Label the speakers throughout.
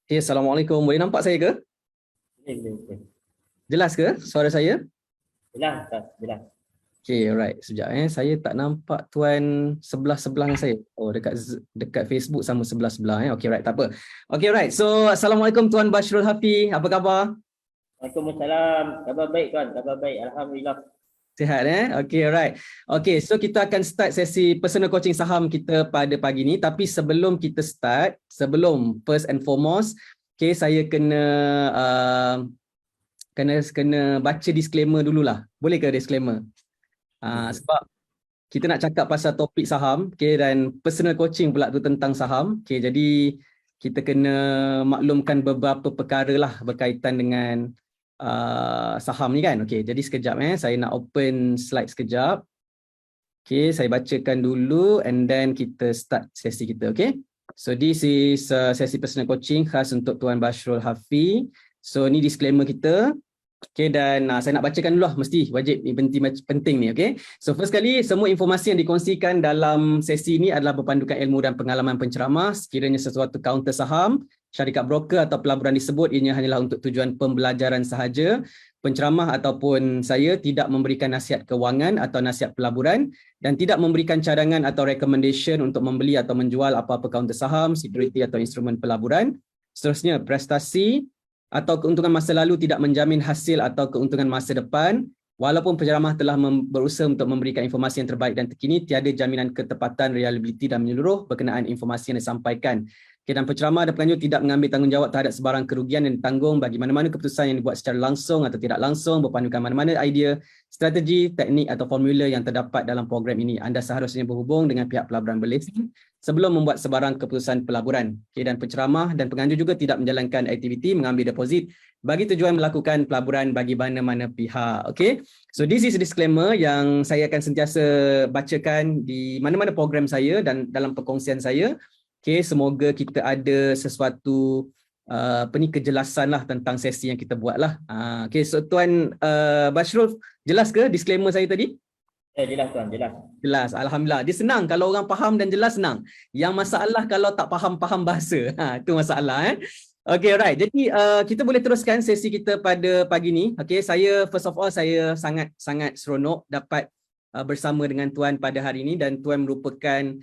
Speaker 1: Okay, Assalamualaikum. Boleh nampak saya ke?
Speaker 2: Boleh.
Speaker 1: Jelas ke suara saya?
Speaker 2: Jelas, tak? Jelas.
Speaker 1: Okay, alright. Sekejap Saya tak nampak tuan sebelah-sebelah dengan saya. Oh, dekat Facebook sama sebelah-sebelah Okay, right. Tak apa. Okay, right. So, Assalamualaikum Tuan Bashrul Hafi. Apa khabar?
Speaker 2: Waalaikumsalam. Khabar baik tuan, khabar baik. Alhamdulillah.
Speaker 1: Sihat Okay, alright. Okay, so kita akan start sesi personal coaching saham kita pada pagi ni. Tapi sebelum kita start, first and foremost, okay, saya kena baca disclaimer dululah. Boleh ke disclaimer? Sebab kita nak cakap pasal topik saham, dan personal coaching pula tu tentang saham. Jadi kita kena maklumkan beberapa perkara lah berkaitan dengan saham ni kan. Jadi sekejap saya nak open slide sekejap. Saya bacakan dulu and then kita start sesi kita. So this is sesi personal coaching khas untuk Tuan Bashrul Hafi. So ni disclaimer kita. Dan saya nak bacakan dulu lah, mesti wajib ni, penting ni. So first kali, semua informasi yang dikongsikan dalam sesi ini adalah berpandukan ilmu dan pengalaman penceramah. Sekiranya sesuatu kaunter saham, syarikat broker atau pelaburan disebut, ianya hanyalah untuk tujuan pembelajaran sahaja. Penceramah ataupun saya tidak memberikan nasihat kewangan atau nasihat pelaburan dan tidak memberikan cadangan atau recommendation untuk membeli atau menjual apa-apa kaunter saham, security atau instrumen pelaburan. Seterusnya, prestasi atau keuntungan masa lalu tidak menjamin hasil atau keuntungan masa depan. Walaupun penceramah telah berusaha untuk memberikan informasi yang terbaik dan terkini, tiada jaminan ketepatan, reliability dan menyeluruh berkenaan informasi yang disampaikan. Dan penceramah dan penganjur tidak mengambil tanggungjawab terhadap sebarang kerugian yang ditanggung bagi mana-mana keputusan yang dibuat secara langsung atau tidak langsung berpandukan mana-mana idea, strategi, teknik atau formula yang terdapat dalam program ini. Anda seharusnya berhubung dengan pihak pelaburan berlesen sebelum membuat sebarang keputusan pelaburan. Dan penceramah dan penganjur juga tidak menjalankan aktiviti mengambil deposit bagi tujuan melakukan pelaburan bagi mana-mana pihak. So this is a disclaimer yang saya akan sentiasa bacakan di mana-mana program saya dan dalam perkongsian saya. Semoga kita ada sesuatu kejelasan lah tentang sesi yang kita buat lah. So Tuan Bashrul, jelas ke disclaimer saya tadi?
Speaker 2: Jelas tuan, jelas.
Speaker 1: Jelas, Alhamdulillah. Dia senang kalau orang faham dan jelas, senang. Yang masalah kalau tak faham bahasa. Itu masalah. Right. Jadi kita boleh teruskan sesi kita pada pagi ni. Saya first of all, saya sangat seronok dapat bersama dengan Tuan pada hari ini, dan Tuan merupakan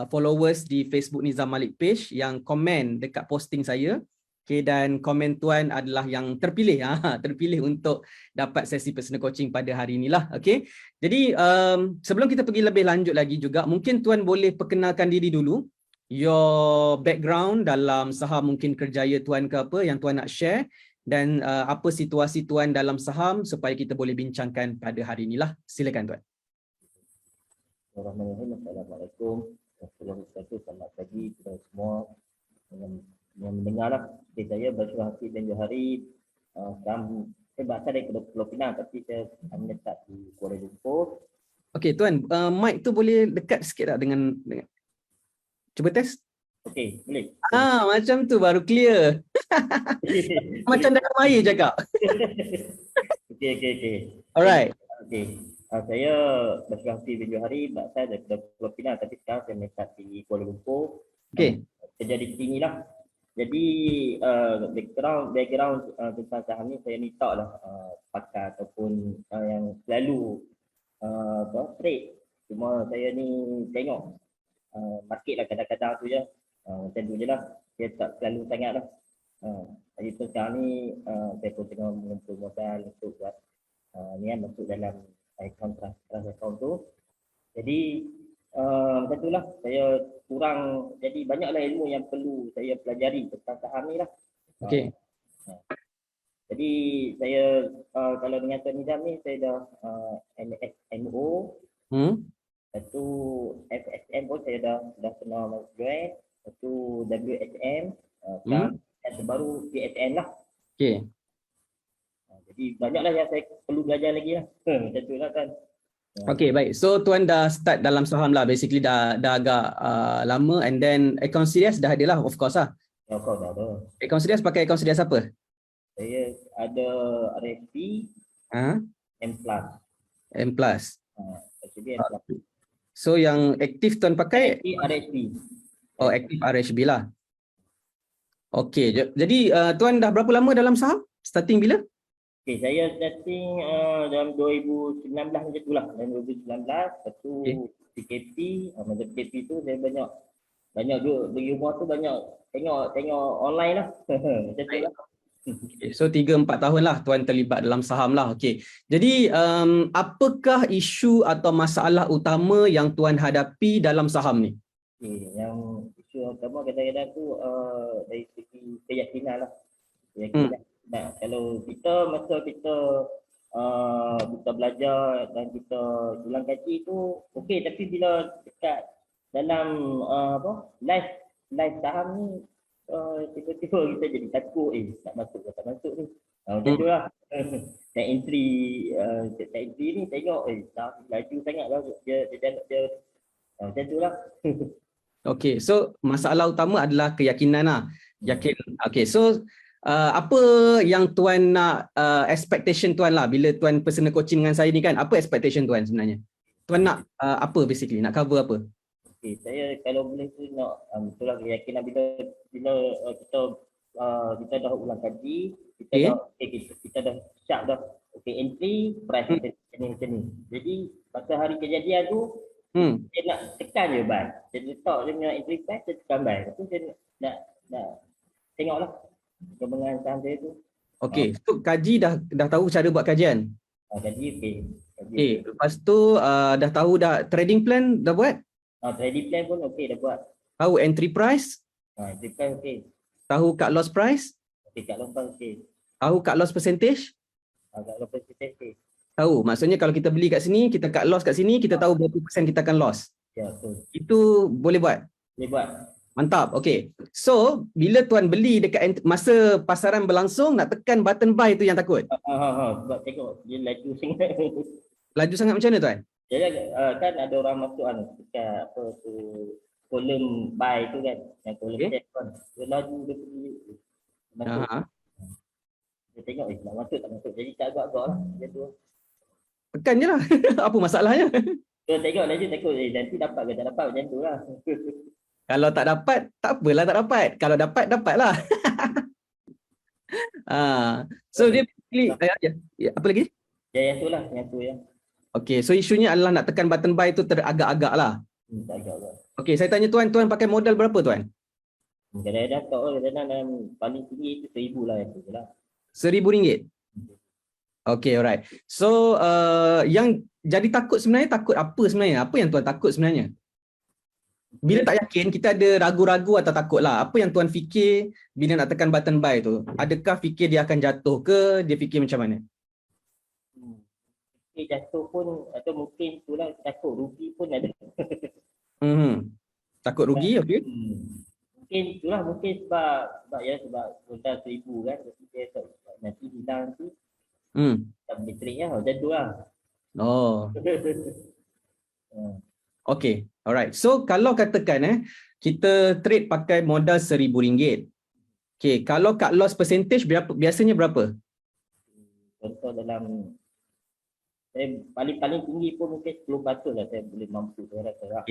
Speaker 1: followers di Facebook Nizam Malik page yang komen dekat posting saya. Dan komen Tuan adalah yang terpilih terpilih untuk dapat sesi personal coaching pada hari inilah. Jadi sebelum kita pergi lebih lanjut lagi juga, mungkin Tuan boleh perkenalkan diri dulu, your background dalam saham, mungkin kerjaya Tuan ke apa yang Tuan nak share, dan apa situasi Tuan dalam saham supaya kita boleh bincangkan pada hari inilah. Silakan Tuan.
Speaker 2: Assalamualaikum. Selamat pagi kepada semua yang mendengar lah. Saya Bashrul Hafi bin Johari. Sekarang saya berasal dari Pulau Pinang, tapi saya menetap di Kuala Lumpur.
Speaker 1: Tuan, mic tu boleh dekat sikit tak dengan cuba test?
Speaker 2: Boleh.
Speaker 1: Macam tu baru clear. Macam dalam air cakap. Alright.
Speaker 2: Saya Bashrul Hafi bin Johari, berasal dari Pulau Pinang, tapi sekarang saya menetap di Kuala Lumpur. Kerja di sini lah. Jadi background tentang saham ni, saya ni tak lah pakar ataupun yang selalu trade. Cuma saya ni tengok market lah kadang-kadang tu je. Macam tu je lah. Saya tak selalu sangat lah. Jadi sekarang ni saya pun tengah mengumpul modal untuk buat masuk dalam account tu. Jadi macam tu lah, saya kurang, jadi banyaklah ilmu yang perlu saya pelajari tentang saham ni lah. Jadi saya kalau dengan Tuan Nizam ni, saya dah MO, satu FSM pun saya dah pernah join, satu WSM, sekarang yang terbaru PSN lah. Jadi banyaklah yang saya perlu belajar lagi lah. Macam tu lah kan.
Speaker 1: Baik. So Tuan dah start dalam saham lah, basically dah agak lama, and then account CDS dah ada lah, of course lah.
Speaker 2: Of course dah ada.
Speaker 1: Account CDS pakai account CDS apa?
Speaker 2: Saya ada RSP, M+.
Speaker 1: M+.
Speaker 2: RSP, M+.
Speaker 1: So yang aktif Tuan pakai?
Speaker 2: RSP.
Speaker 1: Aktif RSP lah. Okey, jadi tuan dah berapa lama dalam saham? Starting bila?
Speaker 2: Okay, saya starting dalam 2019 macam tu lah. Dalam 2019, lepas tu PKP, masa PKP tu saya banyak duduk di rumah tu, banyak tengok online lah. Macam tu lah.
Speaker 1: Okay, so 3-4 tahun lah tuan terlibat dalam saham lah. Okey. Jadi apakah isu atau masalah utama yang tuan hadapi dalam saham ni?
Speaker 2: Okay, yang isu utama kadang-kadang tu dari segi keyakinan lah. Keyakinan. Nah, kalau masa kita belajar dan kita ulang kaji tu okey, tapi bila dekat dalam live saham ni tiba-tiba kita jadi takut, tak masuk ni. Macam tu lah. Set entry ni tengok tak laju sangat lah dia macam tu lah.
Speaker 1: Okey, so masalah utama adalah keyakinan lah. Yakin. Okey, so apa yang tuan nak, expectation tuan lah bila tuan personal coaching dengan saya ni kan, apa expectation tuan sebenarnya? Tuan nak apa basically, nak cover apa?
Speaker 2: Okay, saya kalau boleh tu nak itulah keyakinan bila kita dah ulang kaji, kita dah siap dah. Okay, entry price macam ni. Jadi pada hari kejadian tu saya nak tekan je buy. Saya letak dia punya entry price, saya tekan buy. Lepas tu saya nak tengoklah perkembangan saham saya tu.
Speaker 1: Okey, so kaji dah tahu cara buat kajian.
Speaker 2: Kaji okey.
Speaker 1: Okey, lepas tu dah tahu dah trading plan dah buat?
Speaker 2: Trading plan pun okey dah buat.
Speaker 1: Tahu entry price?
Speaker 2: Entry price okey.
Speaker 1: Tahu cut loss price?
Speaker 2: Okey, cut loss price okey.
Speaker 1: Tahu cut loss percentage?
Speaker 2: Cut loss percentage okey.
Speaker 1: Tahu, maksudnya kalau kita beli kat sini, kita cut loss kat sini, kita tahu berapa persen kita akan loss.
Speaker 2: Ya, betul.
Speaker 1: Itu boleh buat?
Speaker 2: Boleh buat.
Speaker 1: Mantap, okey. So, bila tuan beli dekat masa pasaran berlangsung, nak tekan button buy tu yang takut?
Speaker 2: Sebab tengok dia laju sangat.
Speaker 1: Laju sangat macam mana tuan?
Speaker 2: Jadi kan ada orang masuk dekat kolom buy tu kan, yang kolom check kan. Dia laju dia pergi masuk. Dia tengok nak masuk tak masuk. Jadi tak agak-agak lah macam tu.
Speaker 1: Tekan je lah. Apa masalahnya?
Speaker 2: Dia tengok laju takut nanti dapat ke tak dapat macam tu lah.
Speaker 1: Kalau tak dapat, tak apalah tak dapat. Kalau dapat, dapatlah. So dia pilih, apa lagi?
Speaker 2: Yang tu lah, yang tu ya.
Speaker 1: Okey, so isunya adalah nak tekan button buy tu teragak-agak lah.
Speaker 2: Agak-agak.
Speaker 1: Okey, saya tanya tuan pakai modal berapa tuan?
Speaker 2: Kadang-kadang tak, kadang-kadang paling tinggi itu 1,000 lah yang tu lah.
Speaker 1: RM1,000? Okey, alright. So, yang jadi takut sebenarnya, takut apa sebenarnya? Apa yang tuan takut sebenarnya? Bila tak yakin, kita ada ragu-ragu atau takut lah. Apa yang tuan fikir bila nak tekan button buy tu? Adakah fikir dia akan jatuh ke? Dia fikir macam mana?
Speaker 2: Fikir jatuh pun, atau mungkin itulah takut rugi pun ada.
Speaker 1: Takut rugi, okey.
Speaker 2: Mungkin itulah, mungkin sebab modal 1,000 kan. Nanti hilang tu. Tak boleh trade lah, macam tu lah.
Speaker 1: Oh. Okey, alright. So kalau katakan kita trade pakai modal RM1,000. Okey, kalau cut loss percentage biasanya berapa?
Speaker 2: Contoh dalam saya paling tinggi pun mungkin 10% lah saya boleh mampu saya rasa lah.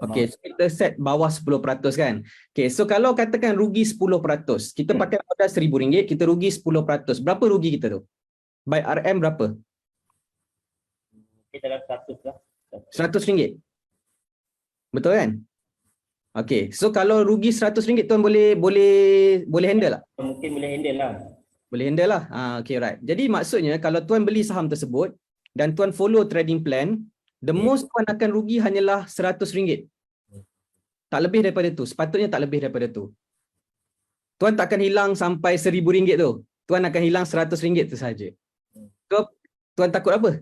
Speaker 1: Okey, so kita set bawah 10% kan. Okey, so kalau katakan rugi 10%, kita pakai modal RM1,000, kita rugi 10%. Berapa rugi kita tu? By RM berapa?
Speaker 2: Mungkin dalam 100 lah.
Speaker 1: RM100. Betul kan? Okey, so kalau rugi RM100 tuan boleh handle tak?
Speaker 2: Mungkin boleh handle lah.
Speaker 1: Boleh handle lah. Okey, right. Jadi maksudnya kalau tuan beli saham tersebut dan tuan follow trading plan, the most tuan akan rugi hanyalah RM100. Tak lebih daripada tu. Sepatutnya tak lebih daripada tu. Tuan tak akan hilang sampai RM1,000 tu. Tuan akan hilang RM100 tu saja. So, tuan takut apa?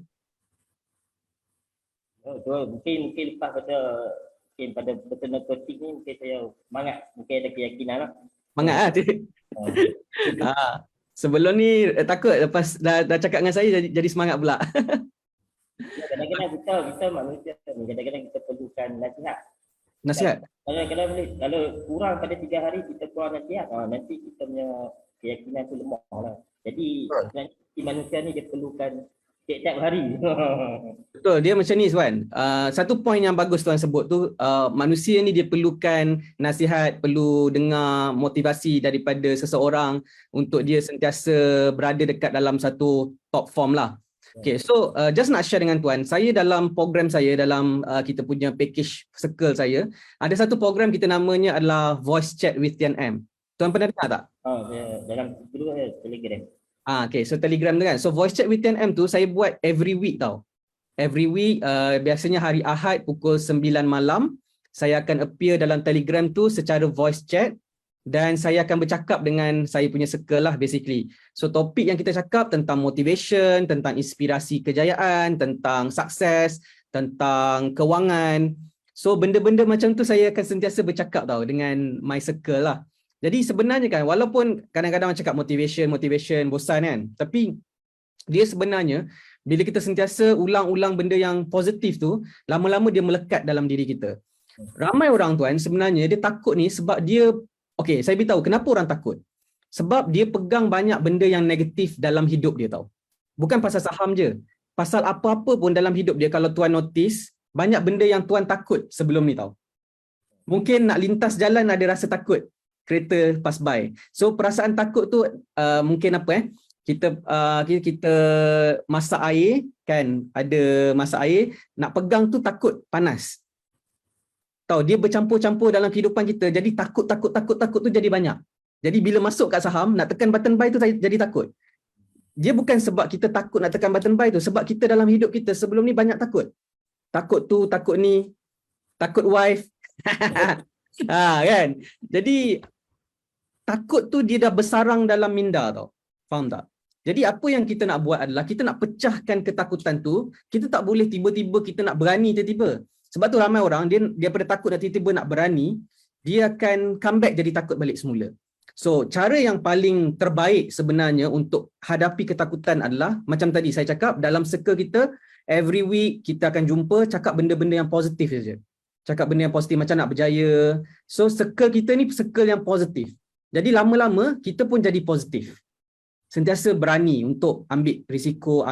Speaker 2: Mungkin lepas pada personal coaching ni mungkin saya semangat, mungkin ada keyakinan lah.
Speaker 1: Semangat sebelum ni takut, lepas dah cakap dengan saya jadi semangat pula.
Speaker 2: Kadang-kadang kita manusia ni, kadang-kadang kita perlukan
Speaker 1: Nasihat?
Speaker 2: Kadang-kadang kalau kurang pada 3 hari kita kurang nasihat, nanti kita punya keyakinan tu lemah lah. Jadi manusia ni dia perlukan tiap-tiap hari.
Speaker 1: Betul, dia macam ni Tuan. Satu poin yang bagus Tuan sebut tu, manusia ni dia perlukan nasihat, perlu dengar motivasi daripada seseorang untuk dia sentiasa berada dekat dalam satu top form lah. Okay, so just nak share dengan Tuan, saya dalam program saya, dalam kita punya package circle saya, ada satu program kita namanya adalah Voice Chat with Tian M. Tuan pernah dengar tak?
Speaker 2: Dalam kedua Telegram.
Speaker 1: Okay, so Telegram tu kan. So Voice Chat with Tian M tu saya buat every week tau. Every week, biasanya hari Ahad pukul 9 malam, saya akan appear dalam Telegram tu secara voice chat dan saya akan bercakap dengan saya punya circle lah basically. So topik yang kita cakap tentang motivation, tentang inspirasi kejayaan, tentang sukses, tentang kewangan. So benda-benda macam tu saya akan sentiasa bercakap tau dengan my circle lah. Jadi sebenarnya kan, walaupun kadang-kadang orang cakap motivation, bosan kan, tapi dia sebenarnya bila kita sentiasa ulang-ulang benda yang positif tu, lama-lama dia melekat dalam diri kita. Ramai orang Tuan sebenarnya dia takut ni sebab dia, okey, saya beritahu kenapa orang takut. Sebab dia pegang banyak benda yang negatif dalam hidup dia tau. Bukan pasal saham je. Pasal apa-apa pun dalam hidup dia, kalau Tuan notice, banyak benda yang Tuan takut sebelum ni tau. Mungkin nak lintas jalan ada rasa takut, kereta pass by. So perasaan takut tu mungkin apa kita masak air kan, ada masak air, nak pegang tu takut panas. Tahu dia bercampur-campur dalam kehidupan kita, jadi takut tu jadi banyak. Jadi bila masuk kat saham, nak tekan button buy tu jadi takut. Dia bukan sebab kita takut nak tekan button buy tu, sebab kita dalam hidup kita sebelum ni banyak takut. Takut tu, takut ni, takut wife. Kan? Jadi takut tu dia dah bersarang dalam minda tau. Faham tak? Jadi apa yang kita nak buat adalah kita nak pecahkan ketakutan tu. Kita tak boleh tiba-tiba kita nak berani tiba-tiba. Sebab tu ramai orang dia daripada takut dan tiba-tiba nak berani, dia akan comeback jadi takut balik semula. So cara yang paling terbaik sebenarnya untuk hadapi ketakutan adalah macam tadi saya cakap, dalam circle kita every week kita akan jumpa, cakap benda-benda yang positif saja. Cakap benda yang positif macam nak berjaya. So circle kita ni circle yang positif. Jadi lama-lama kita pun jadi positif. Sentiasa berani untuk ambil risiko,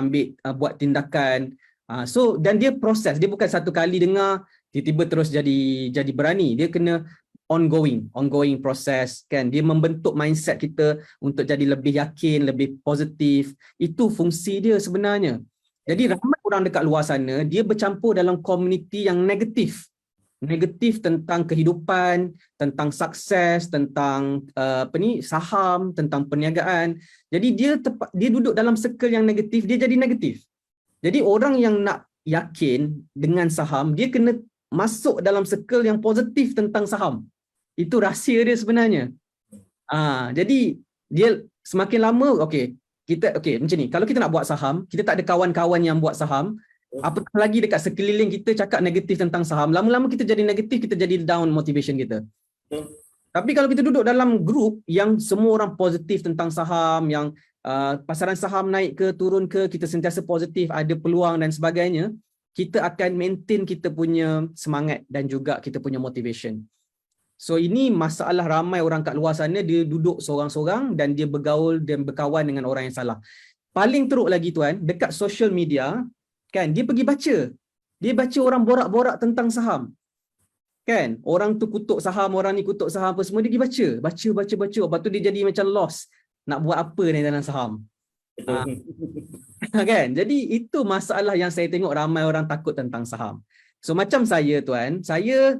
Speaker 1: buat tindakan. So dan dia proses, dia bukan satu kali dengar tiba-tiba terus jadi berani. Dia kena ongoing proses kan. Dia membentuk mindset kita untuk jadi lebih yakin, lebih positif. Itu fungsi dia sebenarnya. Jadi ramai orang dekat luar sana dia bercampur dalam komuniti yang negatif. Negatif tentang kehidupan, tentang sukses, tentang saham, tentang perniagaan. Jadi dia duduk dalam circle yang negatif, dia jadi negatif. Jadi orang yang nak yakin dengan saham, dia kena masuk dalam circle yang positif tentang saham. Itu rahsia dia sebenarnya. Jadi dia semakin lama, macam ni. Kalau kita nak buat saham, kita tak ada kawan-kawan yang buat saham, apatah lagi dekat sekeliling kita cakap negatif tentang saham, lama-lama kita jadi negatif, kita jadi down motivation kita. Tapi kalau kita duduk dalam grup yang semua orang positif tentang saham, yang pasaran saham naik ke turun ke, kita sentiasa positif, ada peluang dan sebagainya, kita akan maintain kita punya semangat dan juga kita punya motivation. So ini masalah ramai orang kat luar sana, dia duduk seorang-seorang dan dia bergaul dan berkawan dengan orang yang salah. Paling teruk lagi Tuan, dekat social media kan, dia pergi baca. Dia baca orang borak-borak tentang saham. Kan? Orang tu kutuk saham, orang ni kutuk saham, apa semua dia pergi baca. Lepas tu dia jadi macam lost. Nak buat apa ni dalam saham? Kan? Jadi itu masalah yang saya tengok ramai orang takut tentang saham. So macam saya Tuan, saya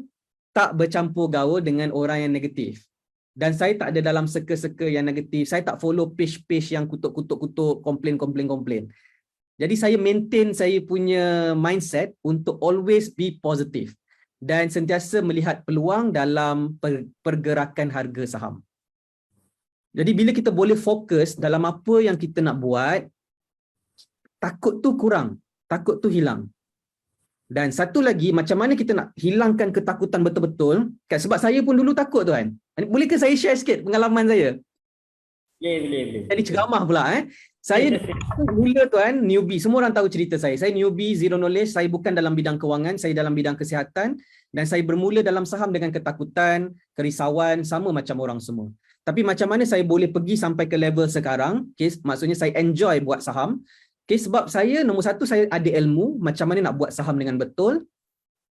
Speaker 1: tak bercampur gaul dengan orang yang negatif. Dan saya tak ada dalam circle-circle yang negatif. Saya tak follow page-page yang kutuk-kutuk, komplain. Jadi saya maintain saya punya mindset untuk always be positive dan sentiasa melihat peluang dalam pergerakan harga saham. Jadi bila kita boleh fokus dalam apa yang kita nak buat, takut tu kurang, takut tu hilang. Dan satu lagi, macam mana kita nak hilangkan ketakutan betul-betul, kan? Sebab saya pun dulu takut Tuan. Boleh ke saya share sikit pengalaman saya?
Speaker 2: Boleh.
Speaker 1: Jadi ceramah pula Saya mula Tuan, newbie. Semua orang tahu cerita saya. Saya newbie, zero knowledge. Saya bukan dalam bidang kewangan, saya dalam bidang kesihatan. Dan saya bermula dalam saham dengan ketakutan, kerisauan, sama macam orang semua. Tapi macam mana saya boleh pergi sampai ke level sekarang, maksudnya saya enjoy buat saham. Okay, sebab saya nombor satu, saya ada ilmu macam mana nak buat saham dengan betul.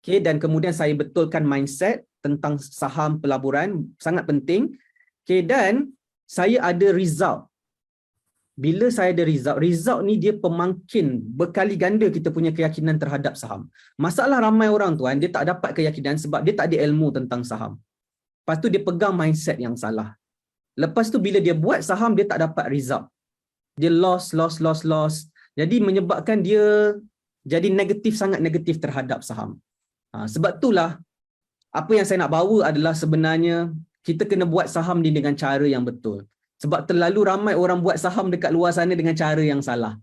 Speaker 1: Okay, dan kemudian saya betulkan mindset tentang saham pelaburan, sangat penting. Okay, dan saya ada result. Bila saya ada result ni dia pemangkin berkali ganda kita punya keyakinan terhadap saham. Masalah ramai orang tuan, dia tak dapat keyakinan sebab dia tak ada ilmu tentang saham. Lepas tu dia pegang mindset yang salah. Lepas tu bila dia buat saham, dia tak dapat result. Dia loss. Jadi menyebabkan dia jadi negatif, sangat negatif terhadap saham. Sebab itulah apa yang saya nak bawa adalah sebenarnya kita kena buat saham ni dengan cara yang betul. Sebab terlalu ramai orang buat saham dekat luar sana dengan cara yang salah.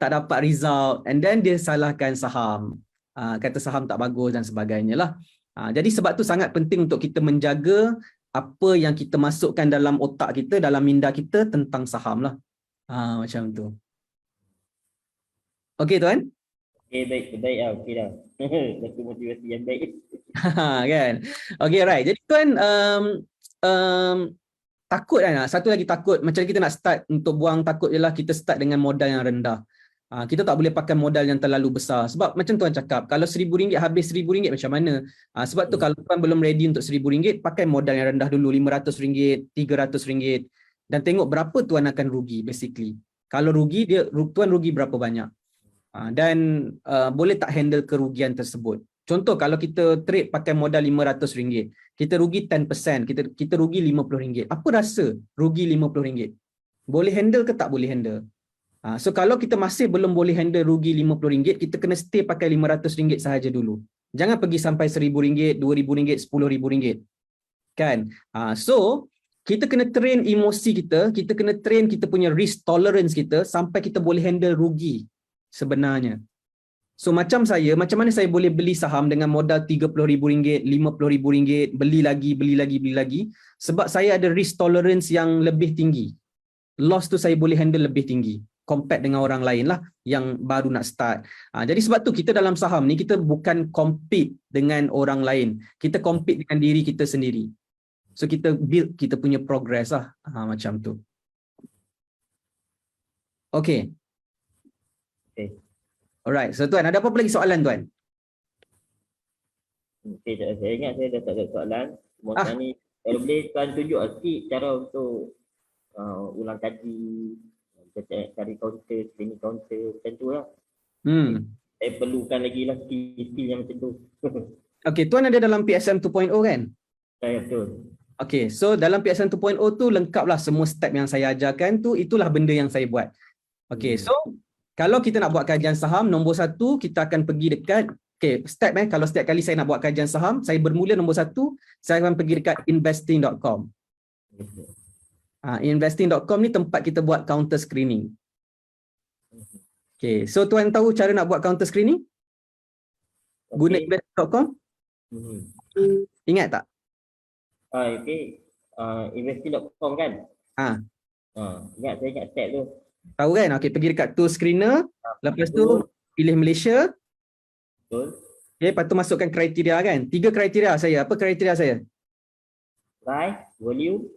Speaker 1: Tak dapat result and then dia salahkan saham. Kata saham tak bagus dan sebagainya lah. Jadi sebab tu sangat penting untuk kita menjaga apa yang kita masukkan dalam otak kita, dalam minda kita tentang saham lah. Macam tu. Okey tuan?
Speaker 2: Okey, baik lah, okey dah. Satu motivasi yang baik.
Speaker 1: Kan? Okey, right. Jadi tuan, takut kan? Satu lagi takut, macam kita nak start untuk buang takut ialah kita start dengan modal yang rendah. Kita tak boleh pakai modal yang terlalu besar. Sebab macam tuan cakap, kalau RM1,000 habis RM1,000 macam mana? Sebab tu kalau tuan belum ready untuk RM1,000, pakai modal yang rendah dulu, RM500, RM300. Dan tengok berapa tuan akan rugi basically. Kalau rugi, tuan rugi berapa banyak. Dan boleh tak handle kerugian tersebut. Contoh kalau kita trade pakai modal RM500, kita rugi 10%, kita rugi RM50. Apa rasa rugi RM50? Boleh handle ke tak boleh handle? So kalau kita masih belum boleh handle rugi RM50, kita kena stay pakai RM500 sahaja dulu. Jangan pergi sampai RM1,000, RM2,000, RM10,000. Kan? So kita kena train emosi kita kena train kita punya risk tolerance kita sampai kita boleh handle rugi sebenarnya. So macam mana saya boleh beli saham dengan modal RM30,000, RM50,000, beli lagi, sebab saya ada risk tolerance yang lebih tinggi. Loss tu saya boleh handle lebih tinggi compare dengan orang lain lah yang baru nak start. Jadi sebab tu kita dalam saham ni kita bukan compete dengan orang lain. Kita compete dengan diri kita sendiri. So kita build kita punya progress lah. Macam tu. Okay.
Speaker 2: Okay.
Speaker 1: Alright. So tuan, ada apa lagi soalan tuan?
Speaker 2: Okay, saya ingat saya dah tak ada soalan. Cuma ni, kalau boleh tuan tunjuk sikit cara untuk ulang kaji, cari counter, training counter, macam tu lah. Saya perlukan lagi lah skill yang macam tu.
Speaker 1: Okay, tuan ada dalam PSM 2.0 kan?
Speaker 2: Saya betul.
Speaker 1: Okay, so dalam PSM 2.0 tu lengkaplah semua step yang saya ajarkan tu, itulah benda yang saya buat. Okay, so kalau kita nak buat kajian saham, nombor satu kita akan pergi dekat, step kalau setiap kali saya nak buat kajian saham, saya bermula nombor satu, saya akan pergi dekat investing.com. Investing.com ni tempat kita buat counter screening. Okay, so tuan tahu cara nak buat counter screening? Guna investing.com? Ingat tak?
Speaker 2: Okay. Investing.com kan? Ingat, saya ingat step tu.
Speaker 1: Tahu kan? Okay, pergi dekat tool screener. Lepas tu pilih Malaysia.
Speaker 2: Betul.
Speaker 1: Okay, lepas tu masukkan kriteria kan? 3 kriteria saya. Apa kriteria saya?
Speaker 2: Price, volume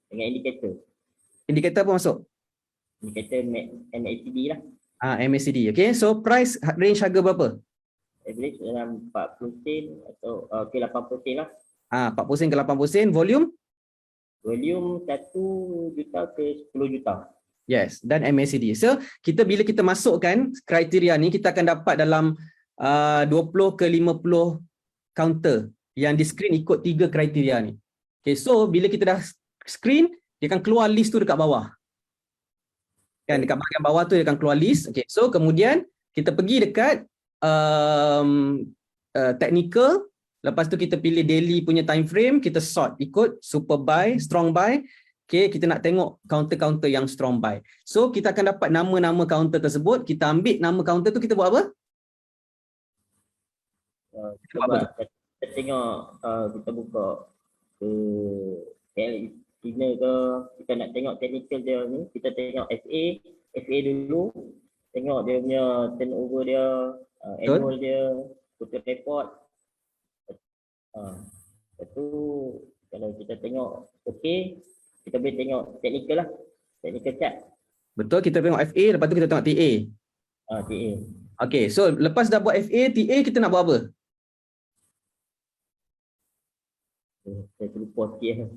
Speaker 2: dengan indikator.
Speaker 1: Indikator apa masuk?
Speaker 2: Indikator MACD lah.
Speaker 1: MACD. Okay, so price range harga berapa?
Speaker 2: Average dalam 40 sen atau 80 sen lah.
Speaker 1: 40 sen ke 80 sen. Volume?
Speaker 2: Volume 1 juta ke 10 juta.
Speaker 1: Yes, dan MACD. So, bila kita masukkan kriteria ni, kita akan dapat dalam 20 ke 50 counter yang di screen ikut 3 kriteria ni. Okay, so bila kita dah screen, dia akan keluar list tu dekat bawah. Kan, dekat bahagian bawah tu dia akan keluar list. Okay, so kemudian kita pergi dekat technical. Lepas tu kita pilih daily punya time frame, kita sort ikut super buy, strong buy. Okay, kita nak tengok counter-counter yang strong buy. So kita akan dapat nama-nama counter tersebut, kita ambil nama counter tu, kita buat apa?
Speaker 2: Kita tengok, kita buka ke signal ke, kita nak tengok technical dia ni, kita tengok FA dulu, tengok dia punya turnover dia, annual dia, total report. Lepas tu kalau kita tengok kita boleh tengok technical lah, technical chart.
Speaker 1: Betul, kita tengok FA, lepas tu kita tengok TA.
Speaker 2: TA.
Speaker 1: Okay, so lepas dah buat FA, TA kita nak buat apa?
Speaker 2: Saya terlupa sikit.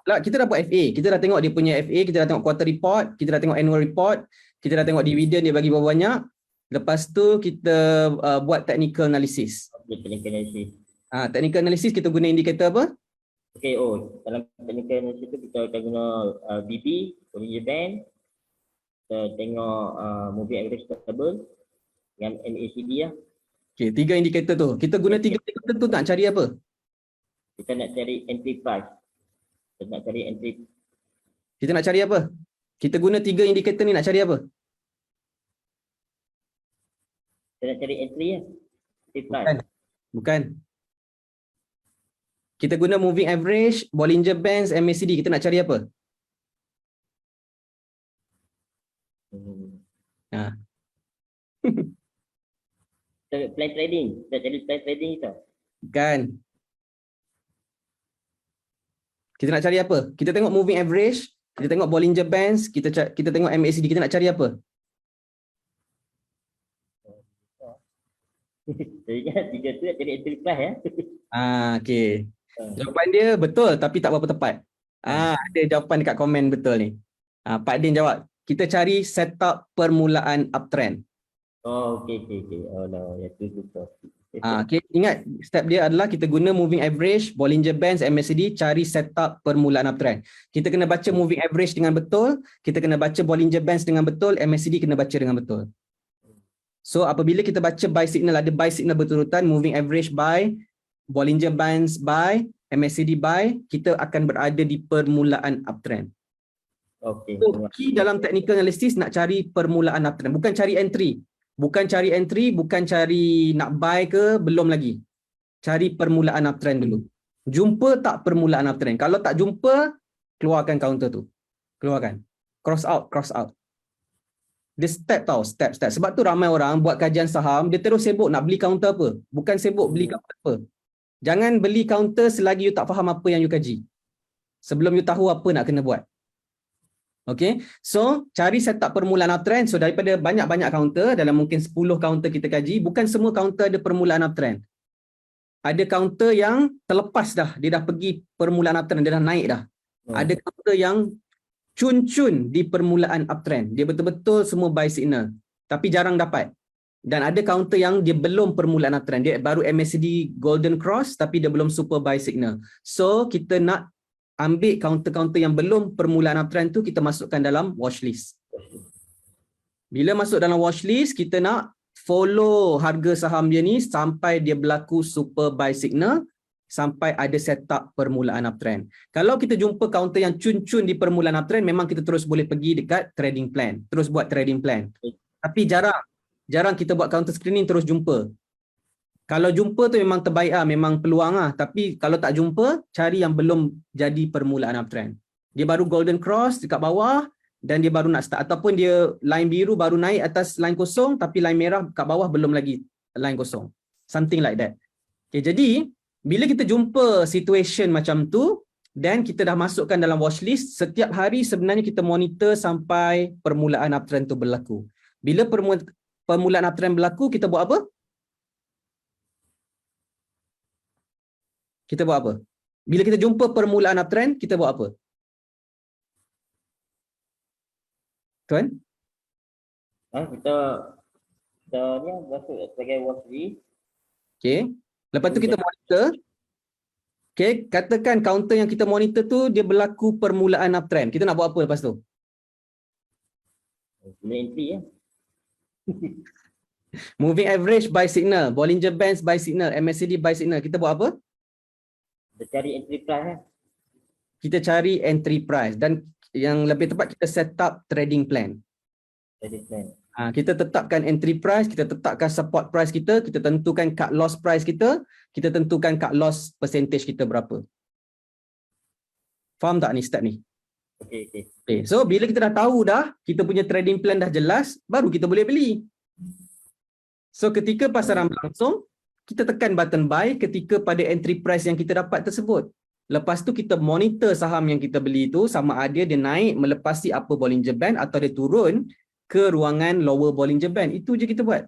Speaker 1: Lah, kita dah buat FA, kita dah tengok dia punya FA, kita dah tengok quarter report, kita dah tengok annual report, kita dah tengok dividend dia bagi berapa banyak. Lepas tu kita buat technical analysis.
Speaker 2: Okay, technical analysis.
Speaker 1: Technical analysis kita guna indikator apa?
Speaker 2: Okay, dalam technical analysis tu kita akan guna BB, Bollinger Band, kita tengok moving average table dengan MACD lah.
Speaker 1: Okay, 3 indikator tu. Kita guna 3 indikator tu nak cari apa?
Speaker 2: Kita nak cari entry price. Kita nak cari entry.
Speaker 1: Kita nak cari apa? Kita guna 3 indikator ni nak cari apa?
Speaker 2: Kita nak cari entry lah. Entry price.
Speaker 1: Bukan. Kita guna moving average, Bollinger Bands, MACD. Kita nak cari apa?
Speaker 2: Plan trading. Kita cari plan trading kita.
Speaker 1: Bukan. Kita nak cari apa? Kita tengok moving average, kita tengok Bollinger Bands, kita tengok MACD. Kita nak cari apa?
Speaker 2: Jadi tiga tu nak cari entry price ya.
Speaker 1: Okey. Jawapan dia betul tapi tak berapa tepat. Ada jawapan dekat komen betul ni. Pak Din jawab. Kita cari setup permulaan uptrend.
Speaker 2: Okey. Oh no, ya tu betul.
Speaker 1: Okay. Ingat step dia adalah kita guna moving average, Bollinger Bands, MACD, cari setup permulaan uptrend. Kita kena baca moving average dengan betul, kita kena baca Bollinger Bands dengan betul, MACD kena baca dengan betul. So apabila kita baca buy signal, ada buy signal berurutan, moving average buy, Bollinger Bands buy, MACD buy, kita akan berada di permulaan uptrend.
Speaker 2: Okey.
Speaker 1: So, key dalam technical analysis nak cari permulaan uptrend, bukan cari entry. Bukan cari entry, bukan cari nak buy ke, belum lagi. Cari permulaan uptrend dulu. Jumpa tak permulaan uptrend? Kalau tak jumpa, keluarkan counter tu. Keluarkan. Cross out. Dia step tau, step. Sebab tu ramai orang buat kajian saham, dia terus sibuk nak beli counter apa. Bukan sibuk beli counter apa. Jangan beli counter selagi you tak faham apa yang you kaji. Sebelum you tahu apa nak kena buat. Okay, so cari setup permulaan uptrend. So daripada banyak-banyak counter, dalam mungkin 10 counter kita kaji, bukan semua counter ada permulaan uptrend. Ada counter yang terlepas dah, dia dah pergi permulaan uptrend, dia dah naik dah. Ada counter yang cun-cun di permulaan uptrend, dia betul-betul semua buy signal, tapi jarang dapat. Dan ada counter yang dia belum permulaan uptrend, dia baru MACD golden cross tapi dia belum super buy signal. So kita nak ambil counter-counter yang belum permulaan uptrend tu, kita masukkan dalam watchlist. Bila masuk dalam watchlist, kita nak follow harga saham dia ni sampai dia berlaku super buy signal, sampai ada setup permulaan uptrend. Kalau kita jumpa counter yang cun-cun di permulaan uptrend, memang kita terus boleh pergi dekat trading plan, terus buat trading plan. Tapi jarang kita buat counter screening terus jumpa. Kalau jumpa tu memang terbaik memang peluang tapi kalau tak jumpa, cari yang belum jadi permulaan uptrend. Dia baru golden cross dekat bawah dan dia baru nak start, ataupun dia line biru baru naik atas line kosong tapi line merah kat bawah belum lagi line kosong. Something like that. Okay, jadi bila kita jumpa situation macam tu dan kita dah masukkan dalam watchlist, setiap hari sebenarnya kita monitor sampai permulaan uptrend tu berlaku. Bila permulaan uptrend berlaku, kita buat apa? Kita buat apa? Bila kita jumpa permulaan uptrend, kita buat apa? Tuan?
Speaker 2: Kita ni masuk sebagai watchlist.
Speaker 1: Okay. Lepas tu kita monitor. Okay, katakan counter yang kita monitor tu dia berlaku permulaan uptrend. Kita nak buat apa lepas tu?
Speaker 2: Guna entry ya.
Speaker 1: Moving average buy signal, Bollinger Bands buy signal, MACD buy signal. Kita buat apa?
Speaker 2: Kita cari entry price
Speaker 1: Kita cari entry price dan yang lebih tepat kita set up trading plan.
Speaker 2: Trading plan.
Speaker 1: Kita tetapkan entry price, kita tetapkan support price kita tentukan cut loss price kita tentukan cut loss percentage kita berapa. Faham tak ni step ni? Okay. So bila kita dah tahu kita punya trading plan dah jelas, baru kita boleh beli. So ketika pasaran berlangsung, kita tekan button buy ketika pada entry price yang kita dapat tersebut. Lepas tu kita monitor saham yang kita beli tu sama ada dia naik melepasi upper Bollinger Band atau dia turun ke ruangan lower Bollinger Band. Itu je kita buat.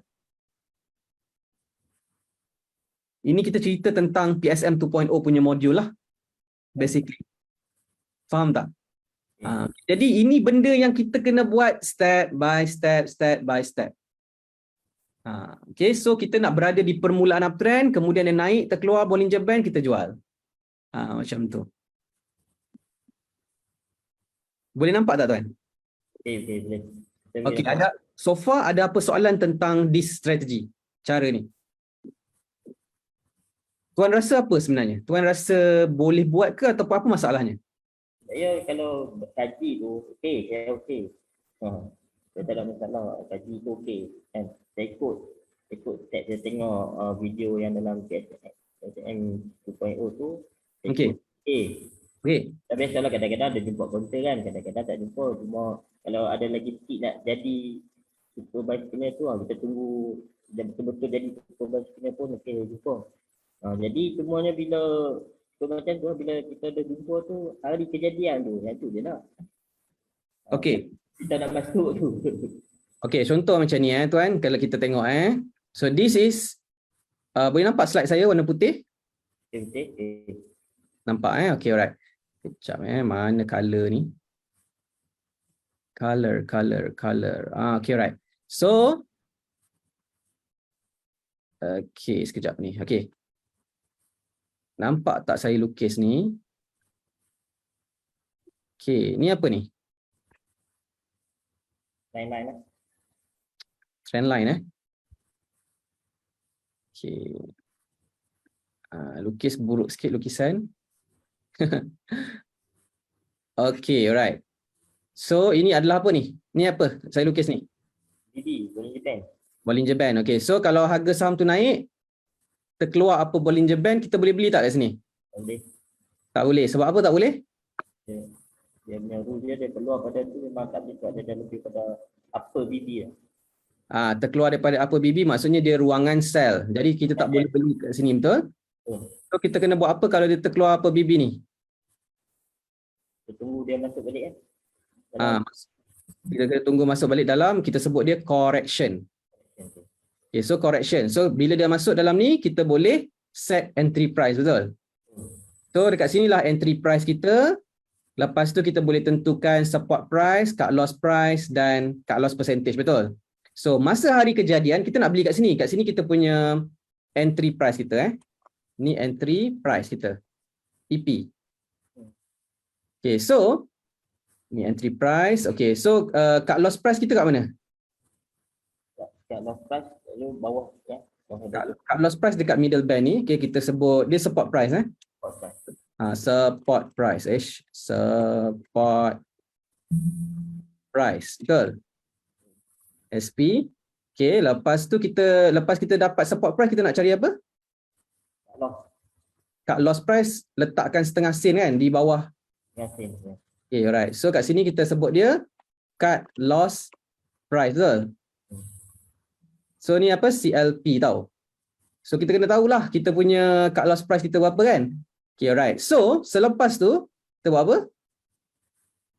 Speaker 1: Ini kita cerita tentang PSM 2.0 punya modul lah. Basically. Faham tak? Jadi ini benda yang kita kena buat step by step, step by step. Okay, so kita nak berada di permulaan uptrend, kemudian dia naik, terkeluar Bollinger Band, kita jual. Macam tu. Boleh nampak tak tuan?
Speaker 2: Boleh.
Speaker 1: Okey, ada so far ada apa soalan tentang this strategy? Cara ni. Tuan rasa apa sebenarnya? Tuan rasa boleh buat ke atau apa masalahnya?
Speaker 2: Saya kalau kaji tu okey, saya okey. Saya tak ada masalah, kaji tu okey. Kan saya ikut step, saya tengok video yang dalam PSM 2.0 tu.
Speaker 1: Okey. Okey.
Speaker 2: Tak biasalah, kadang-kadang ada jumpa counter kan, kadang-kadang tak jumpa. Cuma kalau ada lagi sikit nak jadi supervisor tu, kita tunggu dia betul-betul jadi supervisor pun okey jumpa. Jadi semuanya bila macam tu, bila kita ada jumpa tu, hari kejadian tu, yang tu je nak.
Speaker 1: Okey.
Speaker 2: Kita nak masuk tu.
Speaker 1: Okey, contoh macam ni tuan, kalau kita tengok So this is boleh nampak slide saya warna putih?
Speaker 2: Okey.
Speaker 1: Nampak okey, alright. Kejap mana color ni? Color. Okey, alright. So okey, sekejap ni. Okey. Nampak tak saya lukis ni? Okey, ni apa ni?
Speaker 2: Line lah.
Speaker 1: Trend line Okey. Lukis buruk sikit lukisan. Okey, alright. So ini adalah apa ni? Ni apa saya lukis ni?
Speaker 2: Bollinger Band.
Speaker 1: Bollinger Band. Okey, so kalau harga saham tu naik, terkeluar apa Bollinger Band, kita boleh beli tak kat sini?
Speaker 2: Boleh.
Speaker 1: Tak boleh. Sebab apa tak boleh?
Speaker 2: Dia punya rule dia keluar pada tu memang tak boleh, sebab dia dah lebih pada upper BB lah.
Speaker 1: Terkeluar daripada upper BB maksudnya dia ruangan sell. Jadi kita tak boleh beli kat sini, betul? So kita kena buat apa kalau dia terkeluar upper BB ni?
Speaker 2: Kita tunggu dia masuk balik
Speaker 1: Kita kena tunggu masuk balik dalam, kita sebut dia correction. Okay, so correction. So bila dia masuk dalam ni, kita boleh set entry price, betul? So dekat sinilah entry price kita. Lepas tu kita boleh tentukan support price, cut loss price dan cut loss percentage, betul? So masa hari kejadian kita nak beli kat sini. Kat sini kita punya entry price kita Ni entry price kita. EP. Okay, so ni entry price. Okay, so cut loss price kita kat mana?
Speaker 2: Cut loss price lalu bawah
Speaker 1: Cut loss price dekat middle band ni. Okay, kita sebut dia support price support price. Support price. Betul? SP. Okay, lepas kita dapat support price, kita nak cari apa? Cut loss price letakkan setengah sen kan di bawah. Okay, alright. So kat sini kita sebut dia cut loss price, betul? So ni apa? CLP tau. So kita kena tahulah kita punya cut loss price kita berapa kan? Okay, alright. So selepas tu kita buat apa?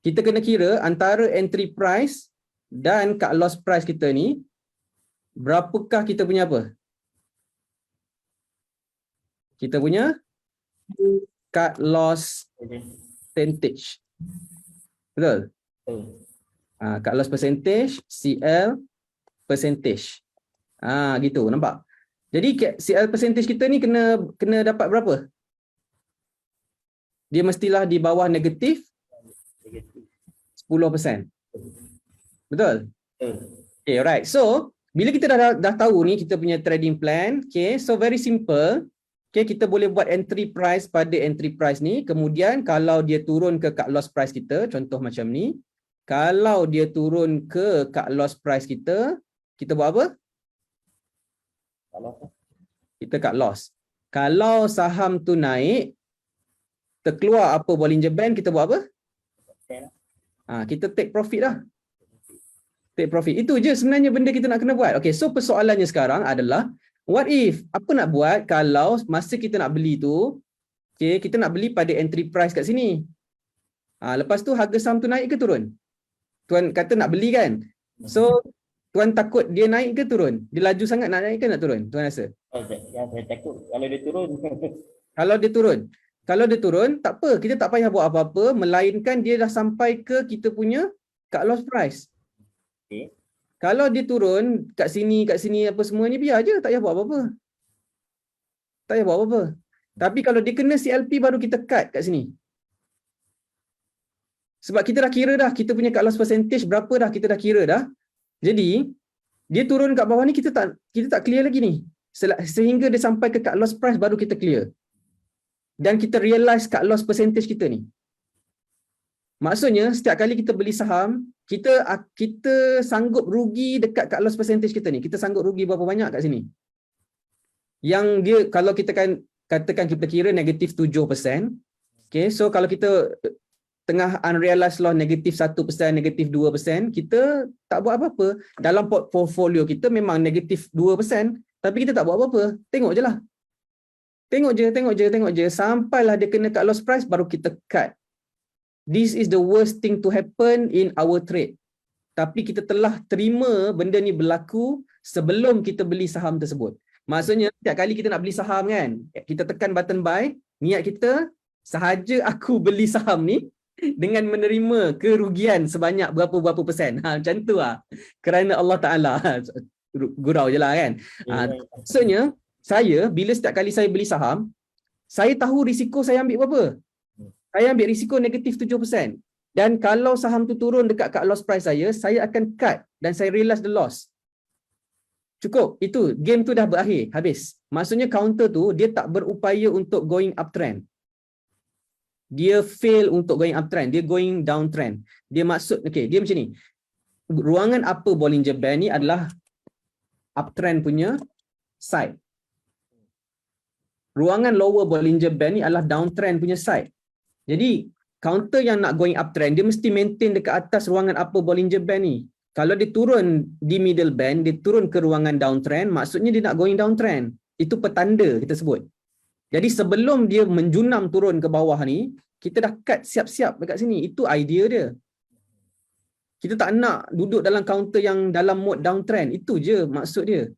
Speaker 1: Kita kena kira antara entry price dan cut loss price kita ni, berapakah kita punya apa? Kita punya cut loss percentage. Betul? Cut loss percentage, CL percentage. Gitu, nampak? Jadi CL percentage kita ni kena dapat berapa? Dia mestilah di bawah negatif 10%. Betul? Okay, alright. So, bila kita dah tahu ni kita punya trading plan, okay, so very simple. Okay, kita boleh buat entry price pada entry price ni. Kemudian kalau dia turun ke cut loss price kita, contoh macam ni. Kalau dia turun ke cut loss price kita, kita buat apa? Kita cut loss. Kalau saham tu naik, terkeluar apa Bollinger Band, kita buat apa? Kita take profit lah. Take profit. Itu je sebenarnya benda kita nak kena buat. Okay, so persoalannya sekarang adalah, what if? Apa nak buat kalau masa kita nak beli tu, okay, kita nak beli pada entry price kat sini. Lepas tu harga saham tu naik ke turun? Tuan kata nak beli kan? So tuan takut dia naik ke turun? Dia laju sangat nak naik ke nak turun? Tuan rasa?
Speaker 2: Yang saya takut kalau dia turun.
Speaker 1: Kalau dia turun. Kalau dia turun, tak apa. Kita tak payah buat apa-apa. Melainkan dia dah sampai ke kita punya cut loss price.
Speaker 2: Okay.
Speaker 1: Kalau dia turun kat sini apa semua ni, biar je. Tak payah buat apa-apa. Tak payah buat apa-apa. Tapi kalau dia kena CLP baru kita cut kat sini. Sebab kita dah kira dah. Kita punya cut loss percentage berapa dah. Kita dah kira dah. Jadi, dia turun kat bawah ni kita tak clear lagi ni. Sehingga dia sampai ke cut loss price baru kita clear. Dan kita realize cut loss percentage kita ni. Maksudnya setiap kali kita beli saham, kita sanggup rugi dekat cut loss percentage kita ni. Kita sanggup rugi berapa banyak kat sini. Yang dia kalau kita katakan kita kira negatif 7%. Okay, so kalau kita tengah unrealized loss negatif 1%, negatif 2%, kita tak buat apa-apa. Dalam portfolio kita memang negatif 2%, tapi kita tak buat apa-apa. Tengok je lah. Tengok je. Sampailah dia kena cut loss price, baru kita cut. This is the worst thing to happen in our trade. Tapi kita telah terima benda ni berlaku sebelum kita beli saham tersebut. Maksudnya, setiap kali kita nak beli saham kan, kita tekan button buy, niat kita, sahaja aku beli saham ni, dengan menerima kerugian sebanyak berapa-berapa persen. Macam tu lah. Kerana Allah Ta'ala. Gurau je lah kan. Maksudnya, saya bila setiap kali saya beli saham, saya tahu risiko saya ambil berapa. Saya ambil risiko negatif 7%. Dan kalau saham tu turun dekat cut loss price saya akan cut dan saya realize the loss. Cukup, itu game tu dah berakhir, habis. Maksudnya counter tu dia tak berupaya untuk going uptrend. Dia fail untuk going uptrend, dia going downtrend. Dia maksud, okey, dia macam ni. Ruangan upper Bollinger Band ni adalah uptrend punya side. Ruangan lower Bollinger Band ni adalah downtrend punya side. Jadi, counter yang nak going uptrend, dia mesti maintain dekat atas ruangan upper Bollinger Band ni. Kalau dia turun di middle band, dia turun ke ruangan downtrend, maksudnya dia nak going downtrend. Itu petanda kita sebut. Jadi sebelum dia menjunam turun ke bawah ni, kita dah cut siap-siap dekat sini. Itu idea dia. Kita tak nak duduk dalam counter yang dalam mode downtrend. Itu je maksud dia.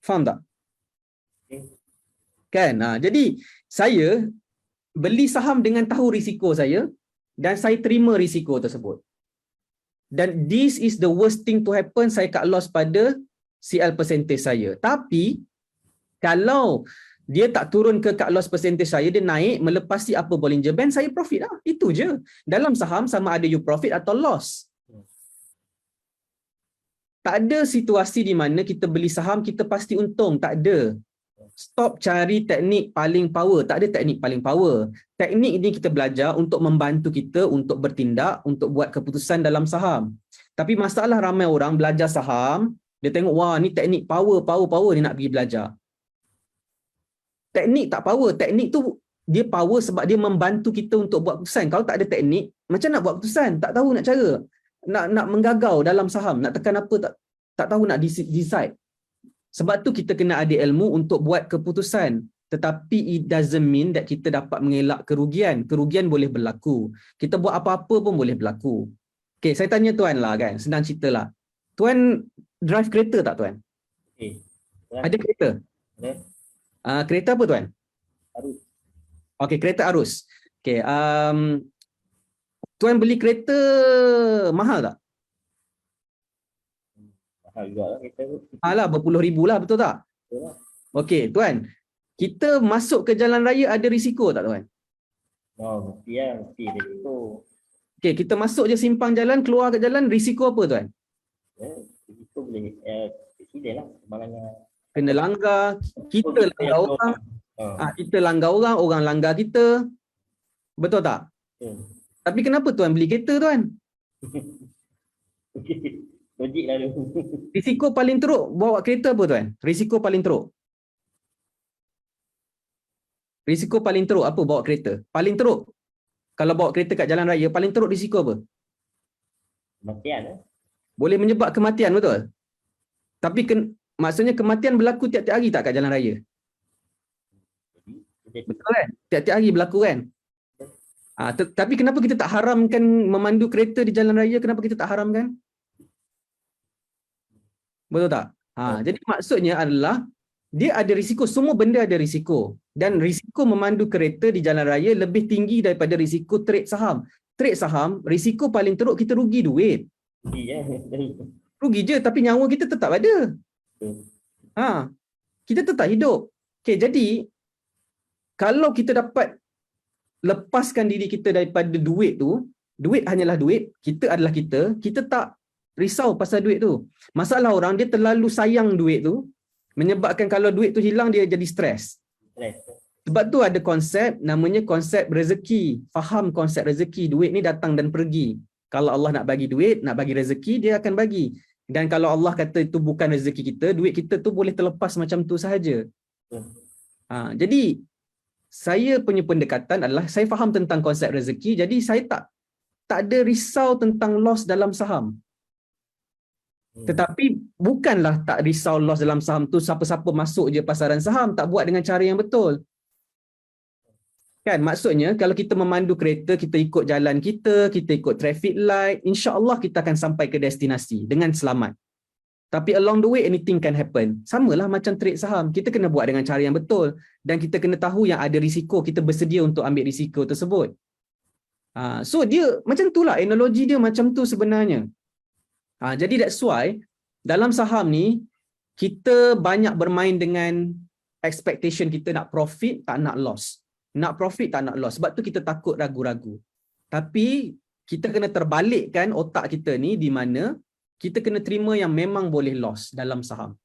Speaker 1: Faham tak? Kan? Jadi saya beli saham dengan tahu risiko saya dan saya terima risiko tersebut. Dan this is the worst thing to happen, saya cut loss pada CL percentage saya. Tapi kalau dia tak turun ke cut loss percentage saya, dia naik melepasi upper Bollinger Band, saya profit lah. Itu je. Dalam saham sama ada you profit atau loss. Tak ada situasi di mana kita beli saham kita pasti untung, tak ada. Stop cari teknik paling power. Tak ada teknik paling power. Teknik ini kita belajar untuk membantu kita untuk bertindak, untuk buat keputusan dalam saham. Tapi masalah ramai orang belajar saham, dia tengok, wah ni teknik power ni nak pergi belajar. Teknik tak power. Teknik tu dia power sebab dia membantu kita untuk buat keputusan. Kalau tak ada teknik, macam nak buat keputusan? Tak tahu nak cara. Nak menggagau dalam saham, nak tekan apa, tak tahu nak decide. Sebab tu kita kena ada ilmu untuk buat keputusan. Tetapi it doesn't mean that kita dapat mengelak kerugian. Kerugian boleh berlaku. Kita buat apa-apa pun boleh berlaku. Okay, saya tanya tuan lah kan. Senang cerita lah. Tuan drive kereta tak tuan?
Speaker 2: Okay.
Speaker 1: Ada kereta? Kereta apa tuan?
Speaker 2: Arus.
Speaker 1: Okay, kereta arus. Okay, tuan beli kereta mahal tak?
Speaker 2: Mahal juga lah kereta tu.
Speaker 1: Mahal lah, berpuluh ribu lah, betul tak?
Speaker 2: Betul lah.
Speaker 1: Okey, tuan. Kita masuk ke jalan raya ada risiko tak tuan?
Speaker 2: Mesti lah, mesti risiko.
Speaker 1: Okey, kita masuk je simpang jalan, keluar ke jalan, risiko apa tuan?
Speaker 2: Risiko boleh, presiden lah. Sebenarnya.
Speaker 1: Kena langgar, kita langgar orang. Kita langgar orang, orang langgar kita. Betul tak? Tapi kenapa tuan beli kereta tuan?
Speaker 2: Logik lah tu.
Speaker 1: Risiko paling teruk bawa kereta apa tuan? Risiko paling teruk. Risiko paling teruk apa bawa kereta? Paling teruk. Kalau bawa kereta kat jalan raya, paling teruk risiko apa?
Speaker 2: Kematian lah.
Speaker 1: Boleh menyebab kematian, betul? Tapi maksudnya kematian berlaku tiap-tiap hari tak kat jalan raya? Betul kan? Tiap-tiap hari berlaku kan? Tapi kenapa kita tak haramkan memandu kereta di jalan raya? Kenapa kita tak haramkan? Betul tak? Jadi maksudnya adalah dia ada risiko, semua benda ada risiko. Dan risiko memandu kereta di jalan raya lebih tinggi daripada risiko trade saham. Trade saham, risiko paling teruk kita rugi duit. Rugi je tapi nyawa kita tetap ada. Kita tetap hidup. Okay, jadi kalau kita dapat lepaskan diri kita daripada duit tu, duit hanyalah duit, kita adalah kita tak risau pasal duit tu. Masalah orang dia terlalu sayang duit tu, menyebabkan kalau duit tu hilang dia jadi stres. Sebab tu ada konsep namanya konsep rezeki. Faham konsep rezeki. Duit ni datang dan pergi. Kalau Allah nak bagi duit, nak bagi rezeki, dia akan bagi. Dan kalau Allah kata itu bukan rezeki kita, duit kita tu boleh terlepas macam tu sahaja. Jadi saya punya pendekatan adalah saya faham tentang konsep rezeki, jadi saya tak ada risau tentang loss dalam saham. Tetapi bukanlah tak risau loss dalam saham tu siapa-siapa masuk je pasaran saham, tak buat dengan cara yang betul. Kan maksudnya kalau kita memandu kereta, kita ikut jalan kita ikut traffic light, insya-Allah kita akan sampai ke destinasi dengan selamat. Tapi along the way anything can happen. Samalah macam trade saham, kita kena buat dengan cara yang betul dan kita kena tahu yang ada risiko, kita bersedia untuk ambil risiko tersebut. So dia macam itulah, analogi dia macam tu sebenarnya. Jadi that's why dalam saham ni kita banyak bermain dengan expectation kita nak profit tak nak loss. Nak profit tak nak loss. Sebab tu kita takut ragu-ragu. Tapi kita kena terbalikkan otak kita ni di mana kita kena terima yang memang boleh loss dalam saham.